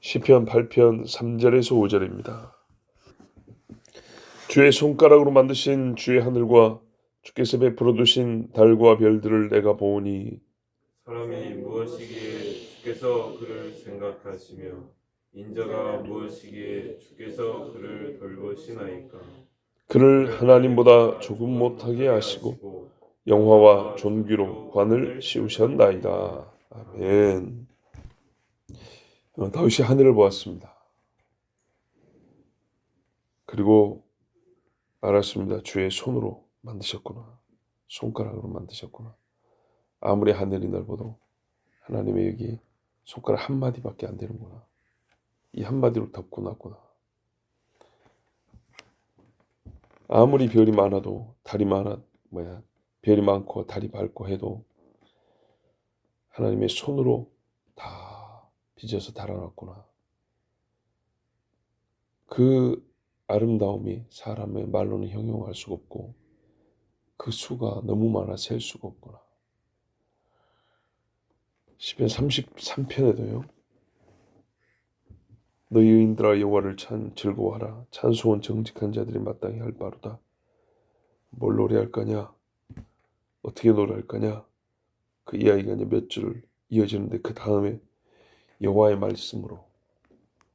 시편 8편 3절에서 5절입니다. 주의 손가락으로 만드신 주의 하늘과 주께서 베풀어 두신 달과 별들을 내가 보오니 사람이 무엇이기에 주께서 그를 생각하시며 인자가 무엇이기에 주께서 그를 돌보시나이까. 그를 하나님보다 조금 못하게 하시고 영화와 존귀로 관을 씌우셨나이다. 아멘. 다윗이 하늘을 보았습니다. 그리고 알았습니다. 주의 손으로 만드셨구나. 손가락으로 만드셨구나. 아무리 하늘이 넓어도 하나님의 여기 손가락 한마디밖에 안 되는구나. 이 한마디로 덮고 놨구나. 아무리 별이 많아도 별이 많고 달이 밝고 해도 하나님의 손으로 다 빚어서 달아놨구나. 그 아름다움이 사람의 말로는 형용할 수가 없고 그 수가 너무 많아 셀 수가 없구나. 시편 33편에도요. 너희 의인들아 여호와를 즐거워하라. 찬송은 정직한 자들이 마땅히 할 바로다. 뭘 노래할 거냐? 어떻게 노래할 거냐? 그 이야기가 이제 몇 줄 이어지는데 그 다음에 여호와의 말씀으로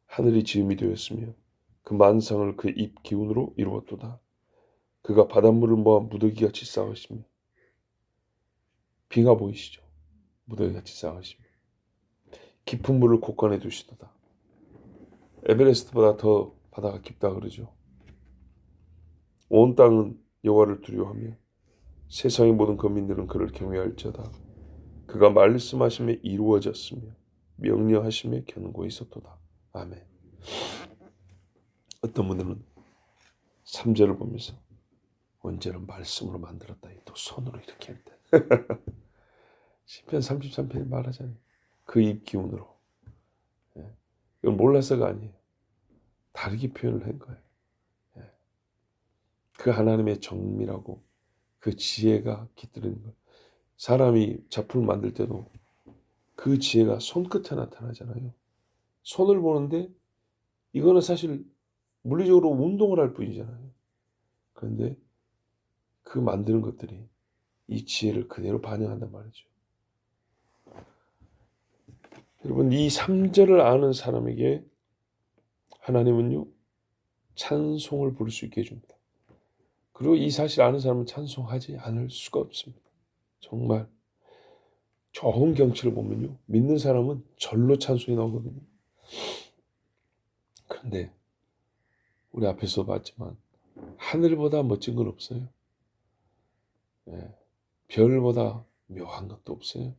하늘이 지음이 되었으며 그 만상을 그 입 기운으로 이루었도다. 그가 바닷물을 모아 무더기같이 쌓으시며 비가 보이시죠? 무더기같이 쌓으시며 깊은 물을 곳간에 두시도다. 에베레스트보다 더 바다가 깊다 그러죠. 온 땅은 여호와를 두려워하며 세상의 모든 거민들은 그를 경외할지어다. 그가 말씀하심에 이루어졌으며 명령하심에 견고히 있었도다. 아멘. 어떤 분들은 3절을 보면서 언제는 말씀으로 만들었다. 또 손으로 이렇게 했다. 시편 33편에 말하잖아요. 그 입 기운으로. 이건 몰라서가 아니에요. 다르게 표현을 한 거예요. 그 하나님의 정밀하고 그 지혜가 깃드는 것. 사람이 작품을 만들 때도 그 지혜가 손끝에 나타나잖아요. 손을 보는데 이거는 사실 물리적으로 운동을 할 뿐이잖아요. 그런데 그 만드는 것들이 이 지혜를 그대로 반영한단 말이죠. 여러분 이 3절을 아는 사람에게 하나님은요 찬송을 부를 수 있게 해줍니다. 그리고 이 사실 아는 사람은 찬송하지 않을 수가 없습니다. 정말 좋은 경치를 보면요 믿는 사람은 절로 찬송이 나오거든요. 그런데 우리 앞에서 봤지만 하늘보다 멋진 건 없어요. 별보다 묘한 것도 없어요.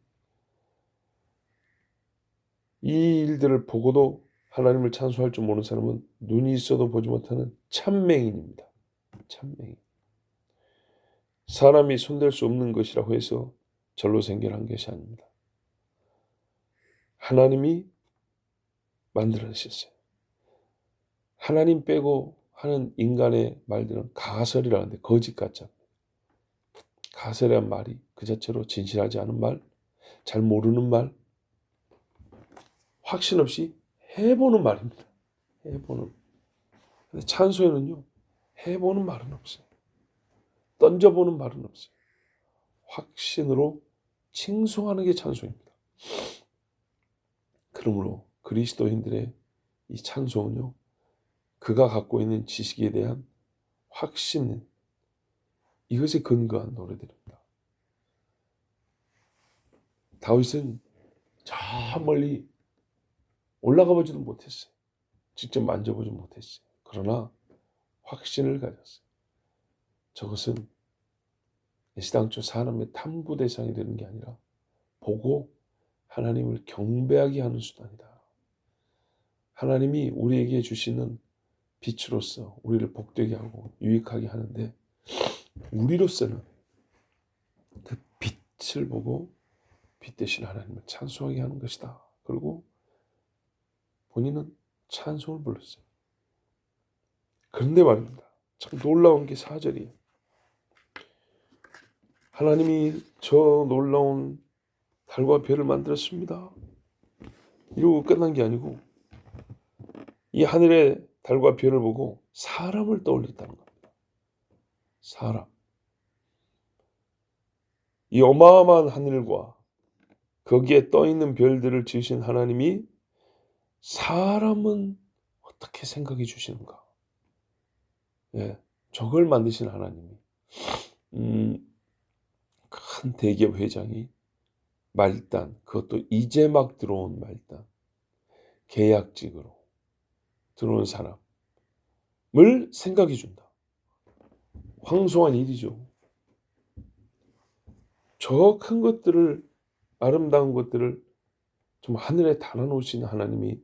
이 일들을 보고도 하나님을 찬송할 줄 모르는 사람은 눈이 있어도 보지 못하는 참맹인입니다. 참맹인. 사람이 손댈 수 없는 것이라고 해서 절로 생겨난 것이 아닙니다. 하나님이 만들어내셨어요. 하나님 빼고 하는 인간의 말들은 가설이라는데 거짓 같잖아요. 가설이란 말이 그 자체로 진실하지 않은 말, 잘 모르는 말, 확신 없이 해보는 말입니다. 해보는. 근데 찬송에는요, 해보는 말은 없어요. 던져보는 말은 없어요. 확신으로 칭송하는 게 찬송입니다. 그러므로 그리스도인들의 이 찬송은요, 그가 갖고 있는 지식에 대한 확신, 이것에 근거한 노래들입니다. 다윗은 저 멀리 올라가 보지도 못했어요. 직접 만져보지 못했어요. 그러나 확신을 가졌어요. 저것은 애시당초 사람의 탐구 대상이 되는 게 아니라 보고 하나님을 경배하게 하는 수단이다. 하나님이 우리에게 주시는 빛으로서 우리를 복되게 하고 유익하게 하는데 우리로서는 그 빛을 보고 빛 대신 하나님을 찬송하게 하는 것이다. 그리고 본인은 찬송을 불렀어요. 그런데 말입니다. 참 놀라운 게 4절이에요. 하나님이 저 놀라운 달과 별을 만들었습니다. 이러고 끝난 게 아니고 이 하늘의 달과 별을 보고 사람을 떠올렸다는 겁니다. 사람. 이 어마어마한 하늘과 거기에 떠 있는 별들을 지으신 하나님이 사람은 어떻게 생각해 주시는가? 예, 저걸 만드신 하나님이 큰 대기업 회장이 말단, 그것도 이제 막 들어온 말단, 계약직으로 들어온 사람을 생각해 준다. 황송한 일이죠. 저 큰 것들을, 아름다운 것들을 좀 하늘에 달아놓으신 하나님이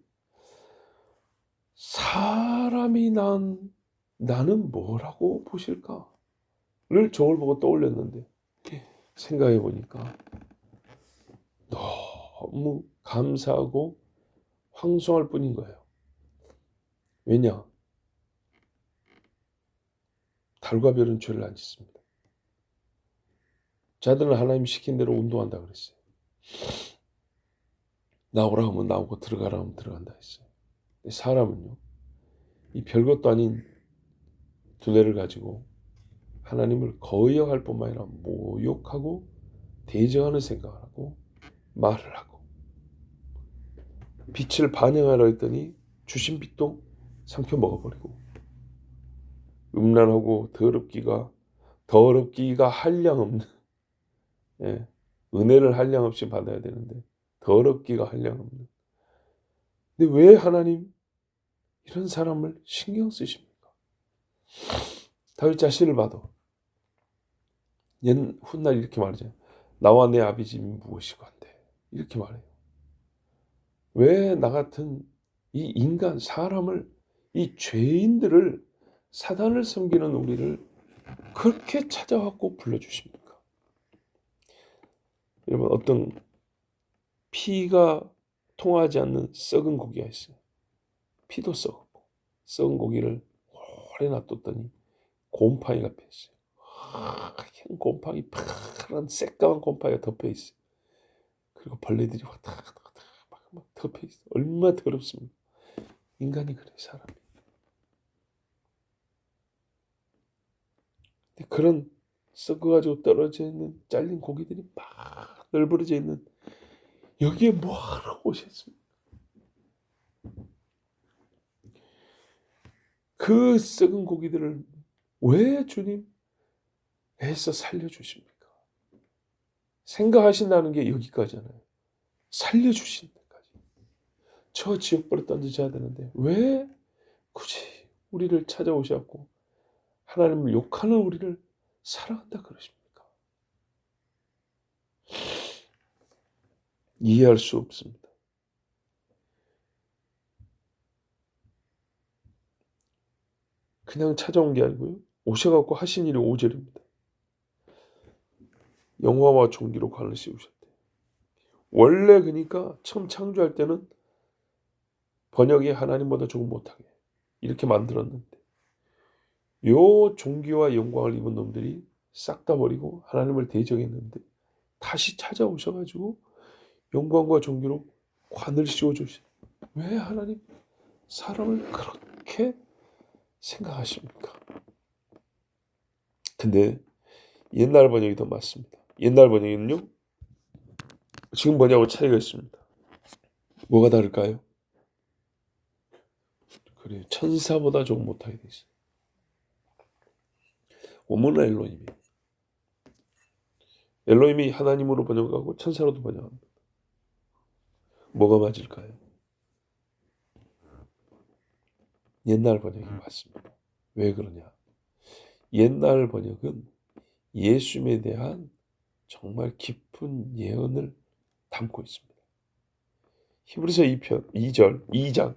사람이 나는 뭐라고 보실까를 저걸 보고 떠올렸는데 생각해 보니까 너무 감사하고 황송할 뿐인 거예요. 왜냐? 달과 별은 죄를 안 짓습니다. 자들은 하나님 시킨 대로 운동한다 그랬어요. 나오라 하면 나오고 들어가라 하면 들어간다 했어요. 사람은요, 이 별것도 아닌 두뇌를 가지고 하나님을 거역할 뿐만 아니라 모욕하고 대적하는 생각을 하고 말을 하고, 빛을 반영하라 했더니 주신 빛도 삼켜 먹어버리고, 음란하고 더럽기가 한량없는, 예, 은혜를 한량없이 받아야 되는데 더럽기가 한량없는. 근데 왜 하나님 이런 사람을 신경 쓰십니까? 다윗 자신을 봐도 훗날 이렇게 말하잖아요. 나와 내 아비집이 무엇이건데, 이렇게 말해요. 왜 나 같은 이 인간, 사람을, 이 죄인들을, 사단을 섬기는 우리를 그렇게 찾아왔고 불러주십니까? 여러분, 어떤 피가 통하지 않는 썩은 고기가 있어요. 피도 썩었고 썩은 고기를 오래 놔뒀더니 곰팡이가 폈어요. 하얀 곰팡이, 파란 새까만 곰팡이가 덮여있어요. 그리고 벌레들이 왔다 막 덮여있어요. 얼마나 더럽습니까? 인간이 그래, 사람이. 근데 그런 썩어가지고 떨어져 있는 잘린 고기들이 막 널브러져 있는 여기에 뭐하러 오셨습니까? 그 썩은 고기들을 왜 주님 애써 살려주십니까? 생각하신다는 게 여기까지잖아요. 살려주신 데까지. 저 지옥불에 던져져야 되는데 왜 굳이 우리를 찾아오셨고 하나님을 욕하는 우리를 사랑한다 그러십니까? 이해할 수 없습니다. 그냥 찾아온 게 아니고요. 오셔갖고 하신 일이 5절입니다. 영화와 종기로 관을 씌우셨대요. 원래 그러니까 처음 창조할 때는 번역이 하나님보다 조금 못하게 이렇게 만들었는데, 요 종기와 영광을 입은 놈들이 싹 다 버리고 하나님을 대적했는데 다시 찾아오셔가지고 영광과 종기로 관을 씌워주신. 왜 하나님 사람을 그렇게 생각하십니까? 근데 옛날 번역이 더 맞습니다. 옛날 번역에는요, 지금 번역하고 차이가 있습니다. 뭐가 다를까요? 그래요, 천사보다 조금 못하게 돼 있어요. 원문은 엘로힘이 하나님으로 번역하고 천사로도 번역합니다. 뭐가 맞을까요? 옛날 번역이 맞습니다. 왜 그러냐? 옛날 번역은 예수님에 대한 정말 깊은 예언을 담고 있습니다. 히브리서 2장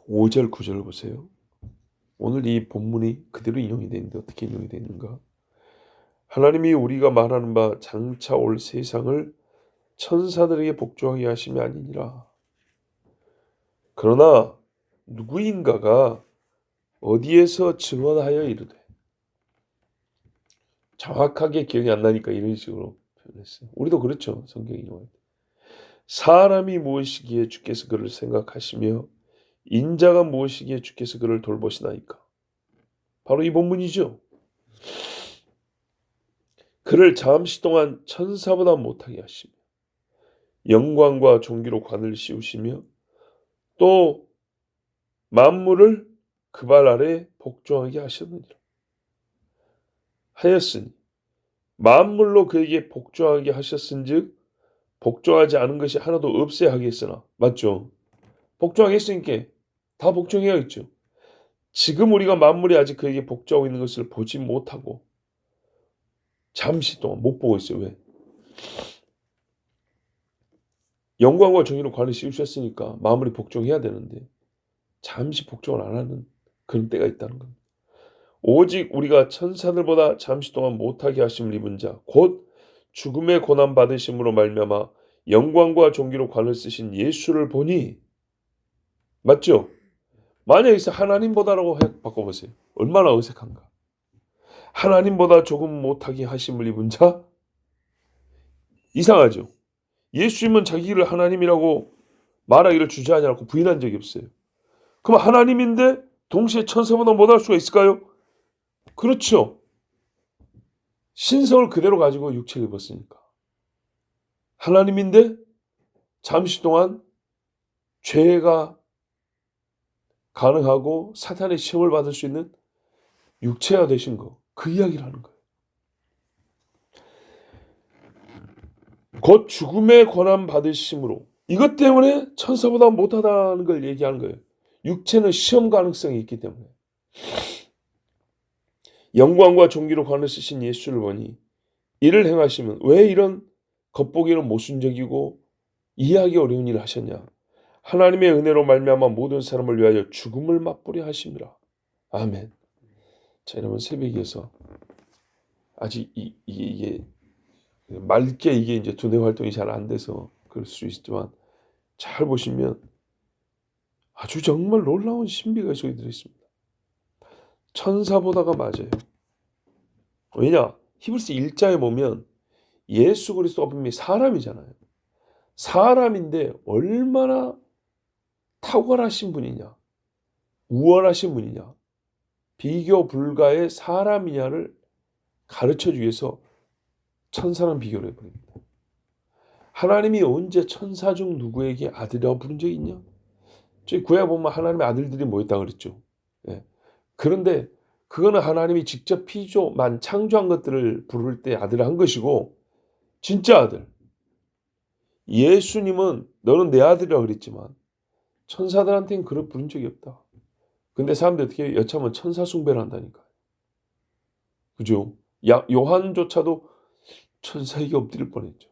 5절 9절을 보세요. 오늘 이 본문이 그대로 인용이 되어 있는데 어떻게 인용이 되어 있는가? 하나님이 우리가 말하는 바 장차 올 세상을 천사들에게 복종하게 하심이 아니니라. 그러나 누구인가가 어디에서 증언하여 이르되, 정확하게 기억이 안 나니까 이런 식으로 표현했어요. 우리도 그렇죠. 성경 인용할 때. 사람이 무엇이기에 주께서 그를 생각하시며 인자가 무엇이기에 주께서 그를 돌보시나이까. 바로 이 본문이죠. 그를 잠시 동안 천사보다 못하게 하시며 영광과 존귀로 관을 씌우시며 또 만물을 그 발 아래 복종하게 하셨느니라. 하였으니 만물로 그에게 복종하게 하셨은즉 복종하지 않은 것이 하나도 없어야 하겠으나, 맞죠? 복종하겠으니까 다 복종해야겠죠. 지금 우리가 만물이 아직 그에게 복종하고 있는 것을 보지 못하고 잠시 동안 못 보고 있어요. 왜? 영광과 정의로 관을 씌우셨으니까 만물이 복종해야 되는데 잠시 복종을 안 하는 그런 때가 있다는 겁니다. 오직 우리가 천사들보다 잠시 동안 못하게 하심을 입은 자, 곧 죽음의 고난 받으심으로 말미암아 영광과 존귀로 관을 쓰신 예수를 보니, 맞죠? 만약에 여기서 하나님보다라고 바꿔보세요. 얼마나 어색한가. 하나님보다 조금 못하게 하심을 입은 자? 이상하죠? 예수님은 자기를 하나님이라고 말하기를 주저하지 않고 부인한 적이 없어요. 그럼 하나님인데 동시에 천사보다 못할 수가 있을까요? 그렇죠. 신성을 그대로 가지고 육체를 입었으니까. 하나님인데 잠시 동안 죄가 가능하고 사탄의 시험을 받을 수 있는 육체가 되신 거. 그 이야기를 하는 거예요. 곧 죽음의 권한 받으심으로, 이것 때문에 천사보다 못하다는 걸 얘기하는 거예요. 육체는 시험 가능성이 있기 때문에. 영광과 존귀로 관을 쓰신 예수를 보니 이를 행하시면 왜 이런 겉보기는 모순적이고 이해하기 어려운 일을 하셨냐. 하나님의 은혜로 말미암아 모든 사람을 위하여 죽음을 맛보려 하심이라. 아멘. 자, 여러분, 새벽에서 아직 이게 맑게 이게 이제 두뇌 활동이 잘 안 돼서 그럴 수 있지만 잘 보시면 아주 정말 놀라운 신비가 속에 들어있습니다. 천사보다가 맞아요. 왜냐? 히브리서 1장에 보면 예수 그리스도가 분명히 사람이잖아요. 사람인데 얼마나 탁월하신 분이냐, 우월하신 분이냐, 비교 불가의 사람이냐를 가르쳐주기 위해서 천사랑 비교를 해버립니다. 하나님이 언제 천사 중 누구에게 아들이라고 부른 적이 있냐? 저희 구약에 보면 하나님의 아들들이 뭐였다고 그랬죠. 예. 그런데 그거는 하나님이 직접 피조만 창조한 것들을 부를 때 아들을 한 것이고, 진짜 아들 예수님은 너는 내 아들이라고 그랬지만 천사들한테는 그걸 부른 적이 없다. 근데 사람들이 어떻게 여차하면 천사 숭배를 한다니까요. 그죠? 요한조차도 천사에게 엎드릴 뻔했죠.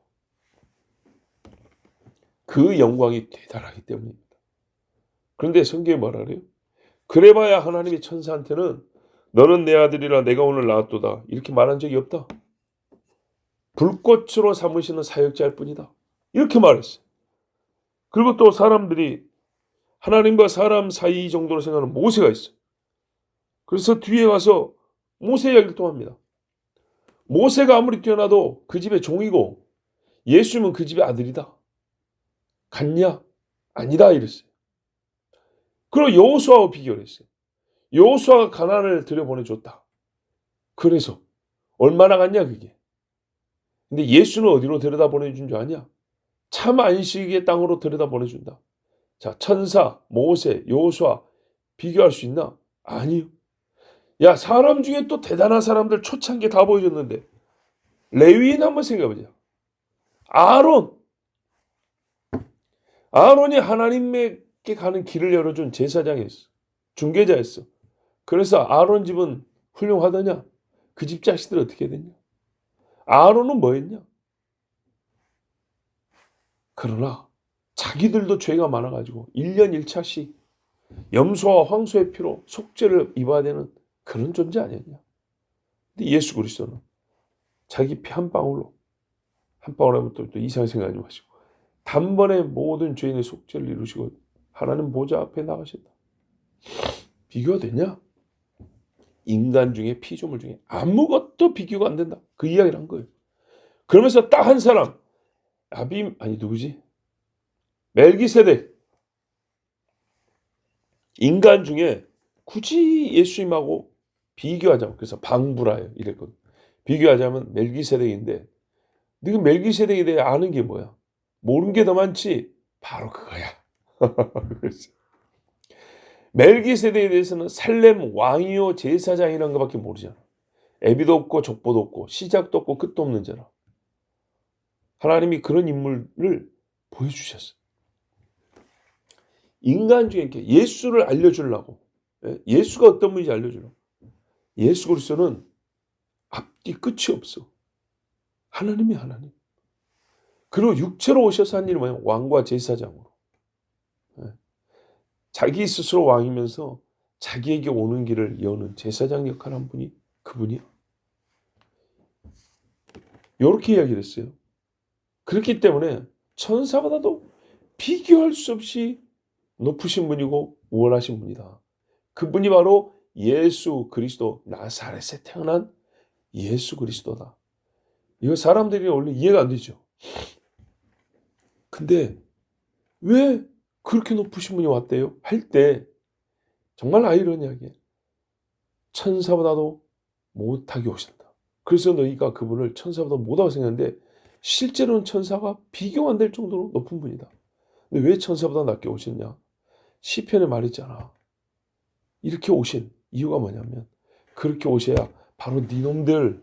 그 영광이 대단하기 때문입니다. 그런데 성경이 뭐라 그래요? 그래봐야 하나님이 천사한테는 너는 내 아들이라 내가 오늘 낳았도다 이렇게 말한 적이 없다. 불꽃으로 삼으시는 사역자일 뿐이다. 이렇게 말했어요. 그리고 또 사람들이 하나님과 사람 사이 정도로 생각하는 모세가 있어요. 그래서 뒤에 가서 모세 이야기를 또 합니다. 모세가 아무리 뛰어나도 그 집의 종이고 예수님은 그 집의 아들이다. 같냐? 아니다 이랬어요. 그리고 여호수아와 비교를 했어요. 여호수아가 가나안을 들여보내줬다. 그래서 얼마나 갔냐 그게. 근데 예수는 어디로 들여다보내준 줄 아냐? 참 안식의 땅으로 들여다보내준다. 자, 천사, 모세, 여호수아 비교할 수 있나? 아니요. 야, 사람 중에 또 대단한 사람들 초창기에 다 보여줬는데 레위인 한번 생각해보자. 아론이 하나님께 가는 길을 열어준 제사장이었어. 중개자였어. 그래서 아론 집은 훌륭하더냐? 그 집 자식들 어떻게 됐냐? 아론은 뭐 했냐? 그러나 자기들도 죄가 많아가지고 1년 1차씩 염소와 황소의 피로 속죄를 입어야 되는 그런 존재 아니었냐? 근데 예수 그리스도는 자기 피 한 방울로, 한 방울 하면 또 이상한 생각하지 마시고 단번에 모든 죄인의 속죄를 이루시고 하나님 보좌 앞에 나가셨다. 비교가 되냐? 인간 중에 피조물 중에 아무것도 비교가 안 된다. 그 이야기를 한 거예요. 그러면서 딱 한 사람, 누구지? 멜기세덱. 인간 중에 굳이 예수님하고 비교하자면, 그래서 방부라요 이랬거든. 비교하자면 멜기세덱인데, 네가 멜기세덱에 대해 아는 게 뭐야? 모르는 게 더 많지? 바로 그거야. 그래서 멜기세덱에 대해서는 살렘 왕이요 제사장이라는 것밖에 모르잖아. 애비도 없고 족보도 없고 시작도 없고 끝도 없는 자라. 하나님이 그런 인물을 보여주셨어요. 인간 중에 이렇게 예수를 알려주려고, 예수가 어떤 분인지 알려주려고. 예수 그리스도는 앞뒤 끝이 없어. 하나님이 하나님. 그리고 육체로 오셔서 한 일이 뭐냐? 왕과 제사장으로. 자기 스스로 왕이면서 자기에게 오는 길을 여는 제사장 역할을 한 분이 그분이야. 이렇게 이야기를 했어요. 그렇기 때문에 천사보다도 비교할 수 없이 높으신 분이고 우월하신 분이다. 그분이 바로 예수 그리스도, 나사렛에 태어난 예수 그리스도다. 이거 사람들이 원래 이해가 안 되죠. 근데 왜 그렇게 높으신 분이 왔대요? 할 때 정말 아이러니하게 천사보다도 못하게 오신다. 그래서 너희가 그분을 천사보다 못하고 생각하는데 실제로는 천사가 비교가 안 될 정도로 높은 분이다. 근데 왜 천사보다 낮게 오셨냐? 시편에 말했잖아. 이렇게 오신 이유가 뭐냐면, 그렇게 오셔야 바로 니놈들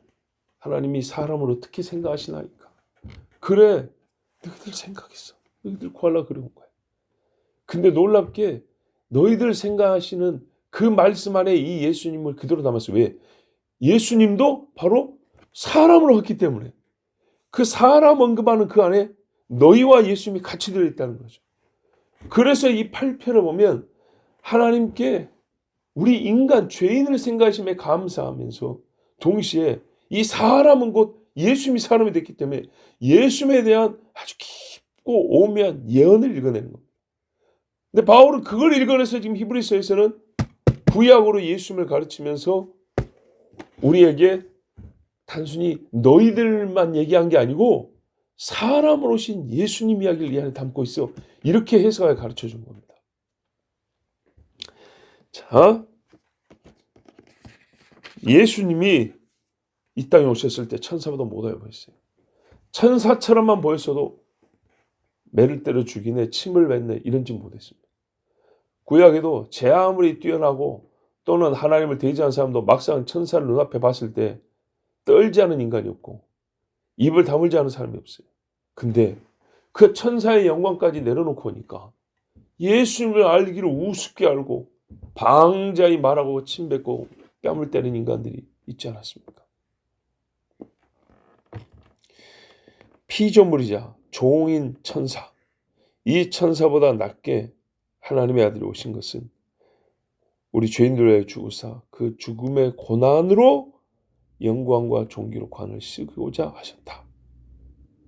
하나님이 사람을 어떻게 생각하시나니까. 그래, 너희들 생각했어. 너희들 구하려고 그래온 거야. 근데 놀랍게 너희들 생각하시는 그 말씀 안에 이 예수님을 그대로 담았어. 왜? 예수님도 바로 사람으로 왔기 때문에 그 사람 언급하는 그 안에 너희와 예수님이 같이 들어있다는 거죠. 그래서 이 8편을 보면 하나님께 우리 인간 죄인을 생각하심에 감사하면서 동시에 이 사람은 곧 예수님이 사람이 됐기 때문에 예수님에 대한 아주 깊고 오묘한 예언을 읽어내는 겁니다. 근데 바울은 그걸 읽어내서 지금 히브리서에서는 구약으로 예수님을 가르치면서 우리에게 단순히 너희들만 얘기한 게 아니고 사람으로 오신 예수님 이야기를 이 안에 담고 있어. 이렇게 해석하여 가르쳐 준 겁니다. 자, 예수님이 이 땅에 오셨을 때 천사보다 못하게 보였어요. 천사처럼만 보였어도 매를 때려 죽이네, 침을 뱉네 이런지 못했습니다. 구약에도 제 아무리 뛰어나고 또는 하나님을 대지한 사람도 막상 천사를 눈앞에 봤을 때 떨지 않은 인간이 없고 입을 다물지 않은 사람이 없어요. 근데 그 천사의 영광까지 내려놓고 오니까 예수님을 알기를 우습게 알고 방자히 말하고 침 뱉고 뺨을 때리는 인간들이 있지 않았습니까? 피조물이자 종인 천사, 이 천사보다 낮게 하나님의 아들이 오신 것은 우리 죄인들을 위하여 죽으사 그 죽음의 고난으로 영광과 존귀로 관을 씌우고자 하셨다.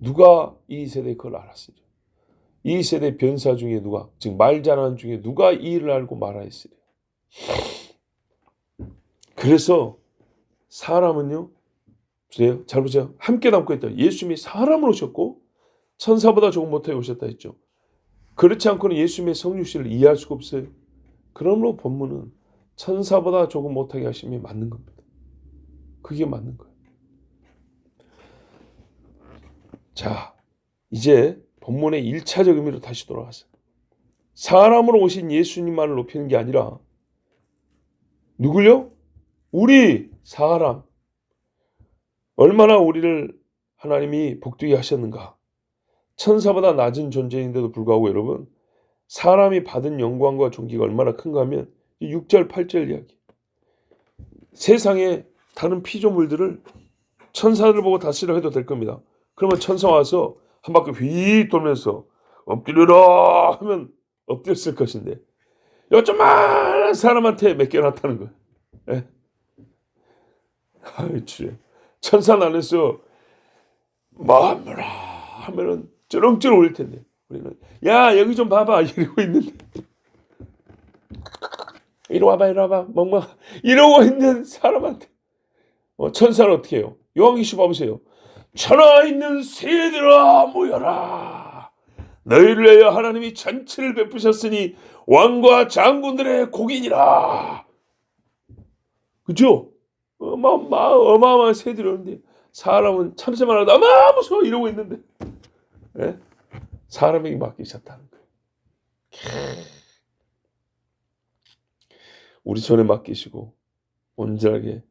누가 이 세대에 그걸 알았으리요? 이 세대 변사 중에 누가, 즉 말 잘하는 중에 누가 이 일을 알고 말하였으리요? 그래서 사람은요, 보세요, 잘 보세요. 함께 담고 있다. 예수님이 사람으로 오셨고 천사보다 조금 못하게 오셨다 했죠. 그렇지 않고는 예수님의 성육신을 이해할 수가 없어요. 그러므로 본문은 천사보다 조금 못하게 하심이 맞는 겁니다. 그게 맞는 거예요. 자, 이제 본문의 1차적 의미로 다시 돌아가서 사람으로 오신 예수님만을 높이는 게 아니라 누굴요? 우리 사람. 얼마나 우리를 하나님이 복되게 하셨는가. 천사보다 낮은 존재인데도 불구하고 여러분, 사람이 받은 영광과 존귀가 얼마나 큰가 하면 6절 8절 이야기. 세상에 다른 피조물들을 천사들을 보고 다스리려 해도 될 겁니다. 그러면 천사 와서 한 바퀴 휙 돌면서 엎드려라 하면 엎드렸을 것인데 요즘만 사람한테 맡겨놨다는 거예요. 예? 아이, 천사 안에서 마음으로 하면은 쩌렁쩌렁 울릴 텐데 우리는 야 여기 좀 봐봐 이러고 있는데 이리 와봐 이리 와봐 멍멍 이러고 있는 사람한테 천사는 어떻게 해요? 요한계시 봐보세요. 천하 있는 세들아 모여라. 너희를 위하여 하나님이 잔치를 베푸셨으니 왕과 장군들의 곡이니라. 그죠? 어마어마한 새들이 오는데 사람은 참새만 하다 무서워 이러고 있는데, 예? 사람에게 맡기셨다는 거예요. 우리 손에 맡기시고 온전하게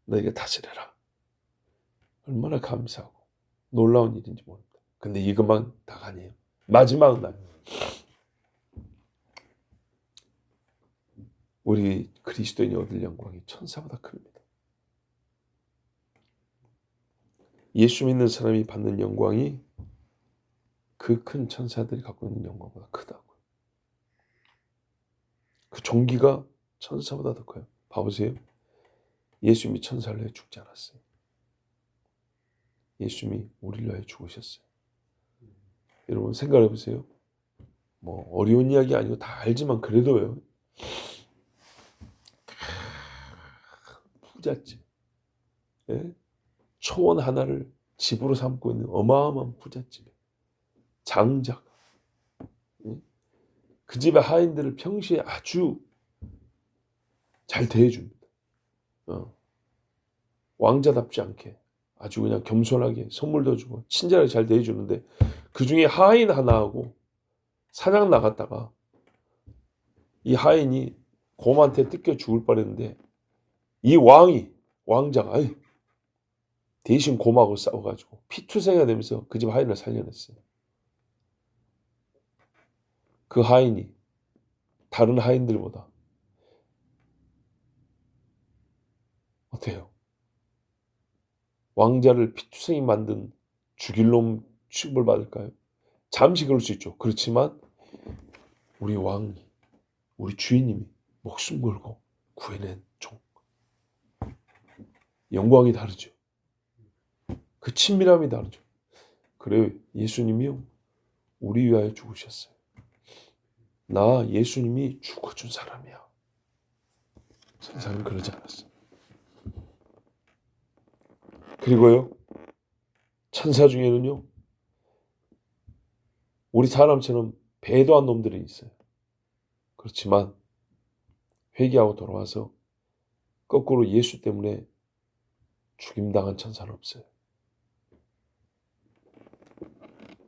너에게 다스려라. 얼마나 감사하고 놀라운 일인지 모릅니다. 근데 이것만 다가 아니에요. 마지막 날 우리 그리스도인이 얻을 영광이 천사보다 큽니다. 예수 믿는 사람이 받는 영광이 그 큰 천사들이 갖고 있는 영광보다 크다고요. 그 종기가 천사보다 더 커요. 봐보세요. 예수님이 천사를 위해 죽지 않았어요. 예수님이 우리를 위해 죽으셨어요. 여러분 생각해 보세요. 뭐 어려운 이야기 아니고 다 알지만 그래도요. 부잣집, 예? 초원 하나를 집으로 삼고 있는 어마어마한 부잣집에 장자가, 예? 그 집의 하인들을 평시에 아주 잘 대해줍니다. 왕자답지 않게 아주 그냥 겸손하게 선물도 주고 친절하게 잘 대해주는데, 그 중에 하인 하나하고 사냥 나갔다가 이 하인이 곰한테 뜯겨 죽을 뻔했는데, 이 왕자가 대신 곰하고 싸워가지고 피투성이가 되면서 그 집 하인을 살려냈어요. 그 하인이 다른 하인들보다 어때요? 왕자를 피투성이 만든 죽일 놈 취급을 받을까요? 잠시 그럴 수 있죠. 그렇지만 우리 왕이, 우리 주인님이 목숨 걸고 구해낸 종, 영광이 다르죠. 그 친밀함이 다르죠. 그래요. 예수님이요, 우리 위하여 죽으셨어요. 나 예수님이 죽어준 사람이야. 세상은 그러지 않았어요. 그리고요, 천사 중에는요, 우리 사람처럼 배도한 놈들이 있어요. 그렇지만 회개하고 돌아와서 거꾸로 예수 때문에 죽임당한 천사는 없어요.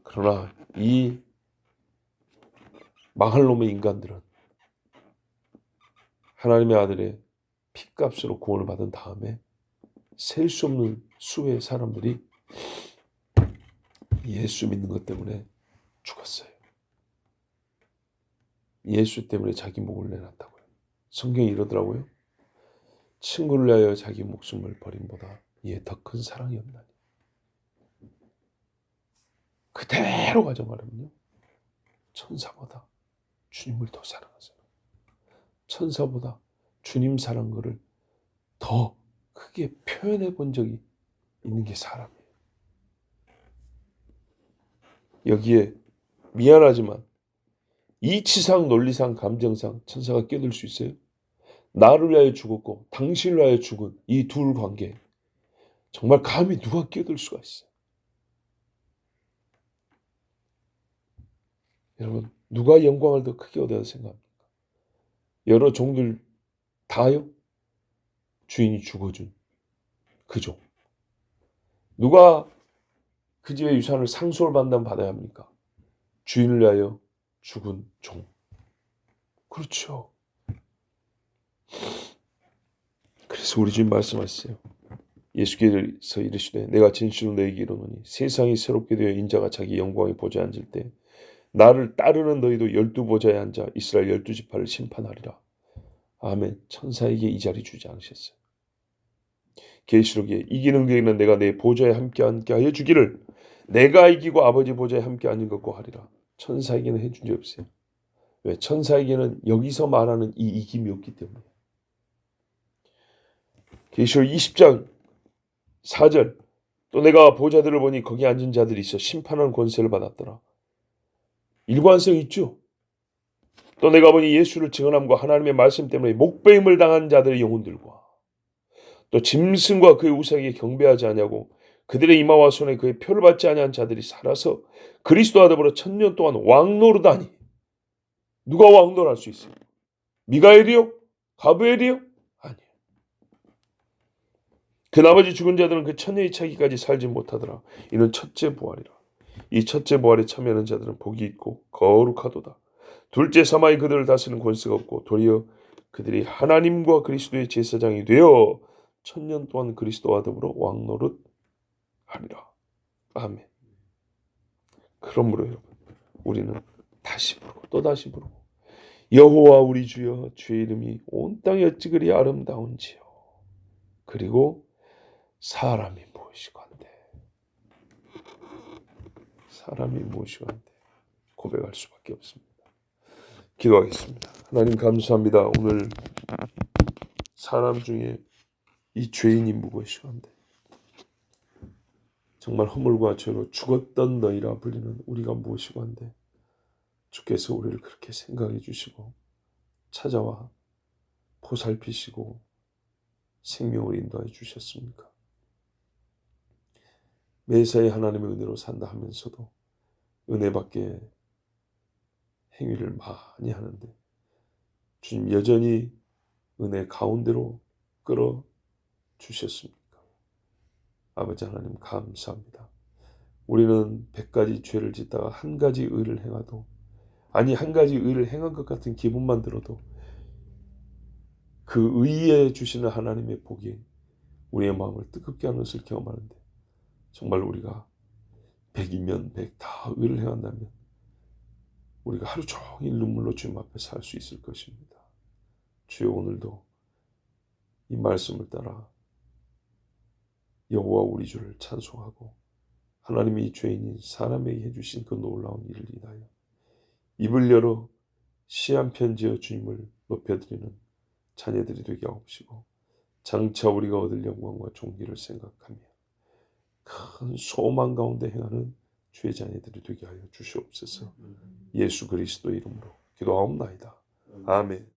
그러나 이 망할 놈의 인간들은 하나님의 아들의 피값으로 구원을 받은 다음에 셀 수 없는 수의 사람들이 예수 믿는 것 때문에 죽었어요. 예수 때문에 자기 목을 내놨다고요. 성경이 이러더라고요. 친구를 위하여 자기 목숨을 버림보다 이에 더 큰 사랑이 없나니. 그대로 가정하려면요, 천사보다 주님을 더 사랑하세요. 천사보다 주님 사랑한 것을 더 크게 표현해 본 적이 있는 게 사람이에요. 여기에 미안하지만 이치상, 논리상, 감정상 천사가 끼어들 수 있어요? 나를 위하여 죽었고 당신을 위하여 죽은 이 둘 관계, 정말 감히 누가 끼어들 수가 있어요? 여러분, 누가 영광을 더 크게 얻어야 생각합니까? 여러 종들 다요? 주인이 죽어준 그 종. 누가 그 집의 유산을 상속을 받는다면 받아야 합니까? 주인을 위하여 죽은 종. 그렇죠. 그래서 우리 주님 말씀하셨어요. 예수께서 이르시되 내가 진실로 너희에게 이르노니 세상이 새롭게 되어 인자가 자기 영광의 보좌에 앉을 때 나를 따르는 너희도 12보좌에 앉아 이스라엘 12지파를 심판하리라. 아멘. 천사에게 이 자리 주지 않으셨어요. 계시록에 이기는 그에게는 내가 내 보좌에 함께 하여 주기를 내가 이기고 아버지 보좌에 함께 앉은 것과 하리라. 천사에게는 해준 적 없어요. 왜? 천사에게는 여기서 말하는 이 이김이 없기 때문에. 계시록 20장 4절 또 내가 보좌들을 보니 거기 앉은 자들이 있어 심판하는 권세를 받았더라. 일관성 있죠. 또 내가 보니 예수를 증언함과 하나님의 말씀 때문에 목배임을 당한 자들의 영혼들과 또 짐승과 그의 우상에게 경배하지 아니하고 그들의 이마와 손에 그의 표를 받지 아니한 자들이 살아서 그리스도와 더불어 1000년 동안 왕노르다니. 누가 왕노할 수 있어요? 미가엘이요? 가브엘이요? 아니에요. 그 나머지 죽은 자들은 그 천년이 차기까지 살지 못하더라. 이는 첫째 부활이라. 이 첫째 부활에 참여하는 자들은 복이 있고 거룩하도다. 둘째 사마이 그들을 다스리는 권세가 없고 도리어 그들이 하나님과 그리스도의 제사장이 되어 1000년 동안 그리스도와 더불어 왕노릇 하리라. 아멘. 그러므로 여러분, 우리는 다시 부르고 또 다시 부르고 여호와 우리 주여, 주의 이름이 온 땅에 어찌 그리 아름다운지요. 그리고 사람이 무엇이고 한데, 사람이 무엇이고 한데 고백할 수밖에 없습니다. 기도하겠습니다. 하나님 감사합니다. 오늘 사람 중에 이 죄인이 무엇이고 한데, 정말 허물과 죄로 죽었던 너희라 불리는 우리가 무엇이고 한데, 주께서 우리를 그렇게 생각해 주시고 찾아와 보살피시고 생명을 인도해 주셨습니까? 매사에 하나님의 은혜로 산다 하면서도 은혜밖에 행위를 많이 하는데 주님 여전히 은혜 가운데로 끌어 주셨습니까? 아버지 하나님 감사합니다. 우리는 100가지 죄를 짓다가 한 가지 의를 행하도, 아니 한 가지 의를 행한 것 같은 기분만 들어도 그 의에 주시는 하나님의 복이 우리의 마음을 뜨겁게 하는 것을 경험하는데, 정말 우리가 100이면 100 다 의를 행한다면 우리가 하루 종일 눈물로 주님 앞에 살 수 있을 것입니다. 주여, 오늘도 이 말씀을 따라 여호와 우리 주를 찬송하고 하나님이 이 죄인인 사람에게 해주신 그 놀라운 일을 인하여 입을 열어 시 한 편 지어 주님을 높여드리는 자녀들이 되게 하옵시고, 장차 우리가 얻을 영광과 존귀를 생각하며 큰 소망 가운데 행하는 주의 자녀들이 되게 하여 주시옵소서. 예수 그리스도의 이름으로 기도하옵나이다. 아멘.